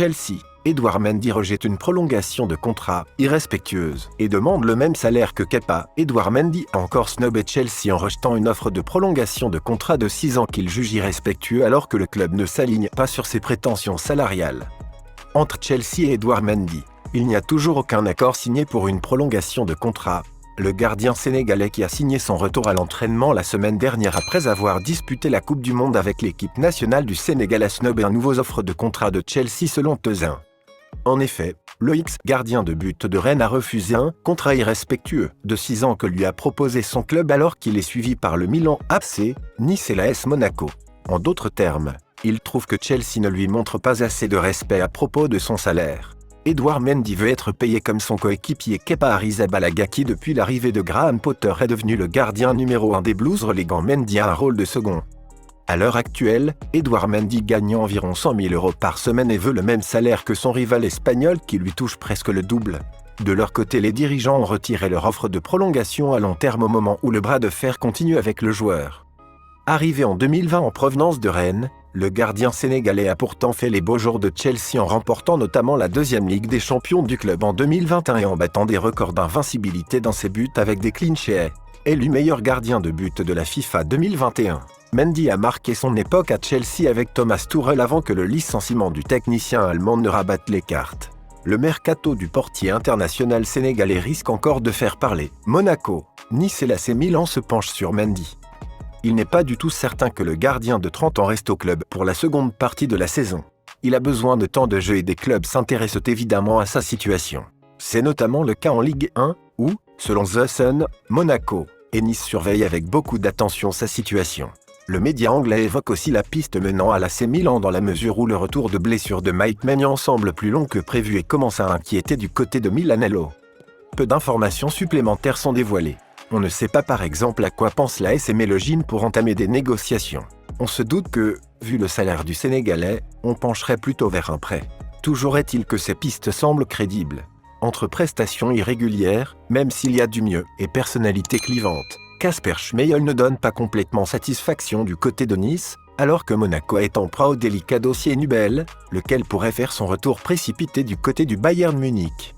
Chelsea. Edouard Mendy rejette une prolongation de contrat irrespectueuse et demande le même salaire que Kepa. Edouard Mendy a encore snobé Chelsea en rejetant une offre de prolongation de contrat de 6 ans qu'il juge irrespectueux alors que le club ne s'aligne pas sur ses prétentions salariales. Entre Chelsea et Edouard Mendy, il n'y a toujours aucun accord signé pour une prolongation de contrat. Le gardien sénégalais qui a signé son retour à l'entraînement la semaine dernière après avoir disputé la Coupe du Monde avec l'équipe nationale du Sénégal a snobé un nouveau offre de contrat de Chelsea selon Tezin. En effet, le ex-gardien de but de Rennes a refusé un contrat irrespectueux de 6 ans que lui a proposé son club alors qu'il est suivi par le Milan AC, Nice et l'AS Monaco. En d'autres termes, il trouve que Chelsea ne lui montre pas assez de respect à propos de son salaire. Edouard Mendy veut être payé comme son coéquipier Kepa Arrizabalaga qui depuis l'arrivée de Graham Potter est devenu le gardien numéro 1 des Blues reléguant Mendy à un rôle de second. À l'heure actuelle, Edouard Mendy gagne environ 100 000 € par semaine et veut le même salaire que son rival espagnol qui lui touche presque le double. De leur côté, les dirigeants ont retiré leur offre de prolongation à long terme au moment où le bras de fer continue avec le joueur. Arrivé en 2020 en provenance de Rennes, le gardien sénégalais a pourtant fait les beaux jours de Chelsea en remportant notamment la deuxième Ligue des Champions du club en 2021 et en battant des records d'invincibilité dans ses buts avec des clean sheets. Élu meilleur gardien de but de la FIFA 2021. Mendy a marqué son époque à Chelsea avec Thomas Tuchel avant que le licenciement du technicien allemand ne rabatte les cartes. Le mercato du portier international sénégalais risque encore de faire parler. Monaco, Nice et l'AC Milan se penchent sur Mendy. Il n'est pas du tout certain que le gardien de 30 ans reste au club pour la seconde partie de la saison. Il a besoin de temps de jeu et des clubs s'intéressent évidemment à sa situation. C'est notamment le cas en Ligue 1 où, selon The Sun, Monaco et Nice surveillent avec beaucoup d'attention sa situation. Le média anglais évoque aussi la piste menant à l'AC Milan dans la mesure où le retour de blessure de Mike Maignan semble plus long que prévu et commence à inquiéter du côté de Milanello. Peu d'informations supplémentaires sont dévoilées. On ne sait pas par exemple à quoi pense l'AS Mélogine pour entamer des négociations. On se doute que, vu le salaire du Sénégalais, on pencherait plutôt vers un prêt. Toujours est-il que ces pistes semblent crédibles. Entre prestations irrégulières, même s'il y a du mieux, et personnalité clivante, Kasper Schmeichel ne donne pas complètement satisfaction du côté de Nice, alors que Monaco est en proie au délicat dossier Nubel, lequel pourrait faire son retour précipité du côté du Bayern Munich.